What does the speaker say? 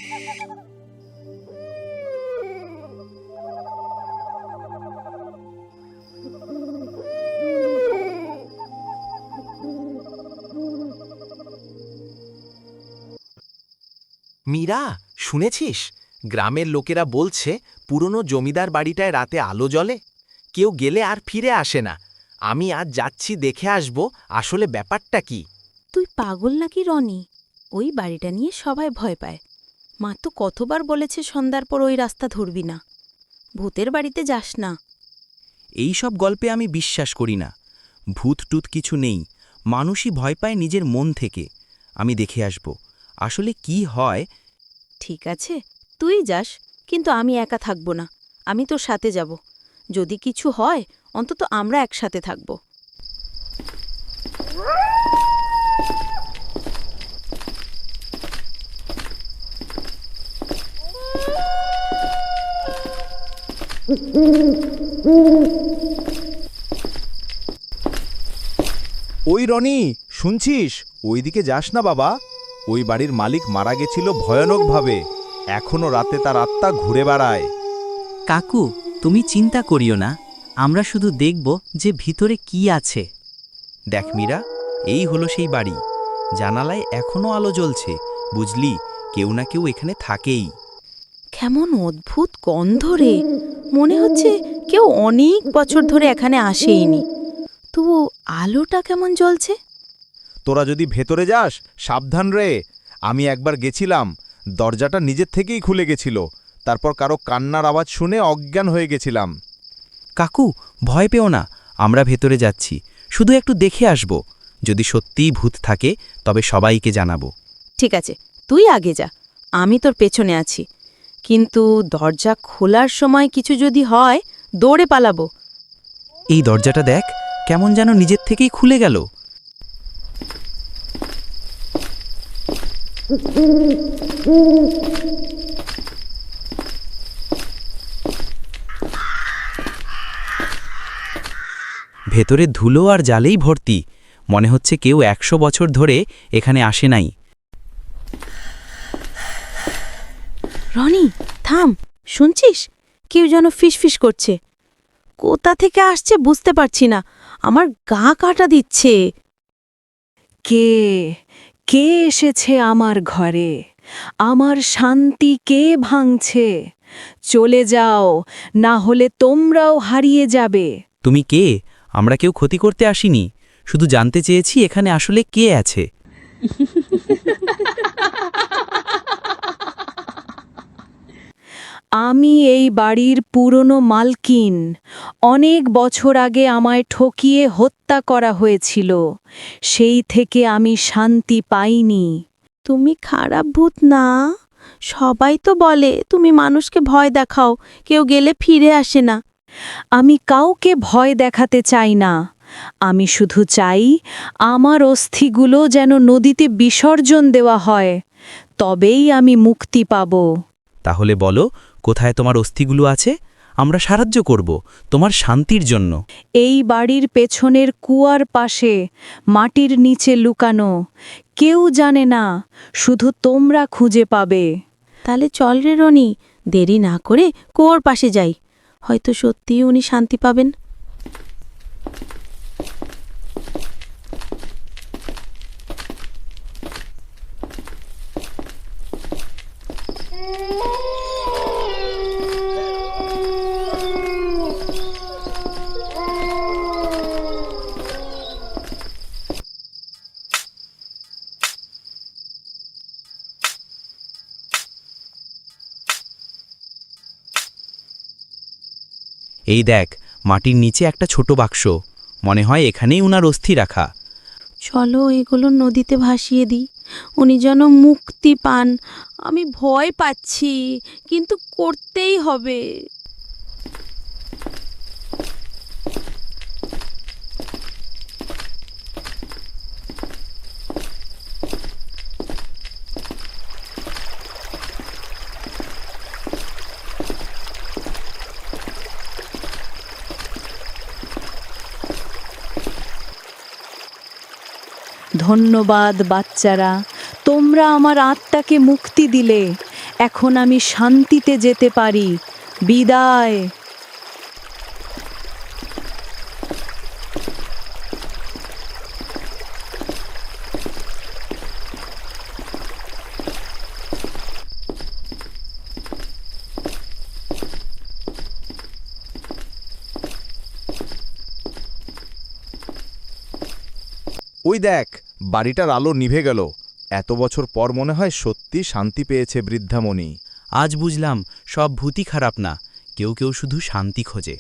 মীরা, শুনেছিস? গ্রামের লোকেরা বলছে পুরনো জমিদার বাড়িটায় রাতে আলো জ্বলে, কেউ গেলে আর ফিরে আসে না। আমি আজ যাচ্ছি, দেখে আসব আসলে ব্যাপারটা কি। তুই পাগল নাকি রনি? ওই বাড়িটা নিয়ে সবাই ভয় পায়। মা তো কতবার বলেছে সন্ধ্যার পর ওই রাস্তা ধরবি না, ভূতের বাড়িতে যাস না। এই সব গল্পে আমি বিশ্বাস করি না। ভূত টুত কিছু নেই, মানুষই ভয় পায় নিজের মন থেকে। আমি দেখে আসব আসলে কি হয়। ঠিক আছে, তুই যাস, কিন্তু আমি একা থাকব না। আমি তোর সাথে যাব। যদি কিছু হয় অন্তত আমরা একসাথে থাকব। ওই রনি, শুনছিস? ওইদিকে যাস না বাবা। ওই বাড়ির মালিক মারা গেছিল ভয়ানকভাবে। এখনো রাতে তার আত্মা ঘুরে বেড়ায়। কাকু, তুমি চিন্তা করিও না, আমরা শুধু দেখব যে ভিতরে কি আছে। দেখ মীরা, এই হলো সেই বাড়ি। জানালায় এখনো আলো জ্বলছে, বুঝলি? কেউ না কেউ এখানে থাকেই। কেমন অদ্ভুত গন্ধ রে! মনে হচ্ছে কেউ অনেক বছর ধরে এখানে আসেইনি। তবু আলোটা কেমন জ্বলছে। তোরা যদি ভেতরে যাস, সাবধান রে। আমি একবার গেছিলাম, দরজাটা নিজের থেকেই খুলে গেছিল। তারপর কারো কান্নার আওয়াজ শুনে অজ্ঞান হয়ে গেছিলাম। কাকু, ভয় পেও না, আমরা ভেতরে যাচ্ছি, শুধু একটু দেখে আসব। যদি সত্যিই ভূত থাকে তবে সবাইকে জানাবো। ঠিক আছে, তুই আগে যা, আমি তোর পেছনে আছি। কিন্তু দরজা খোলার সময় কিছু যদি হয়, দৌড়ে পালাবো। এই দরজাটা দেখ, কেমন যেন নিজের থেকেই খুলে গেল। ভেতরে ধুলো আর জালেই ভর্তি। মনে হচ্ছে কেউ 100 বছর ধরে এখানে আসে নাই। রনি, থাম, শুনছিস? কেউ যেন ফিসফিস করছে। কোথা থেকে আসছে বুঝতে পারছি না, আমার গা কাটা দিচ্ছে। কে কে এসেছে আমার ঘরে? আমার শান্তি কে ভাঙছে? চলে যাও, না হলে তোমরাও হারিয়ে যাবে। তুমি কে? আমরা কেউ ক্ষতি করতে আসিনি, শুধু জানতে চেয়েছি এখানে আসলে কে আছে। আমি এই বাড়ির পুরনো মালকিন। অনেক বছর আগে আমায় ঠকিয়ে হত্যা করা হয়েছিল। সেই থেকে আমি শান্তি পাইনি। তুমি খারাপ ভূত না? সবাই তো বলে তুমি মানুষকে ভয় দেখাও, কেউ গেলে ফিরে আসে না। আমি কাউকে ভয় দেখাতে চাই না। আমি শুধু চাই আমার অস্থিগুলো যেন নদীতে বিসর্জন দেওয়া হয়, তবেই আমি মুক্তি পাব। তাহলে বলো, কোথায় তোমার অস্থিগুলো আছে? আমরা সাহায্য করব তোমার শান্তির জন্য। এই বাড়ির পেছনের কুয়ার পাশে, মাটির নিচে লুকানো। কেউ জানে না, শুধু তোমরা খুঁজে পাবে। তাহলে চল রে রনি, দেরি না করে কুয়োর পাশে যাই। হয়তো সত্যিই উনি শান্তি পাবেন। এই দেখ, মাটির নিচে একটা ছোট বাক্স। মনে হয় এখানেই উনার অস্থি রাখা। চলো এগুলো নদীতে ভাসিয়ে দিই, উনি যেন মুক্তি পান। আমি ভয় পাচ্ছি, কিন্তু করতেই হবে। ধন্যবাদ বাচ্চারা, তোমরা আমার আত্মাকে মুক্তি দিলে। এখন আমি শান্তিতে যেতে পারি। বিদায়। ওই দেখ, বাড়িটার আলো নিভে গেল। এত বছর পর মনে হয় সত্যি শান্তি পেয়েছে বৃদ্ধামণি। আজ বুঝলাম সব ভূতই খারাপ না, কেউ কেউ শুধু শান্তি খোঁজে।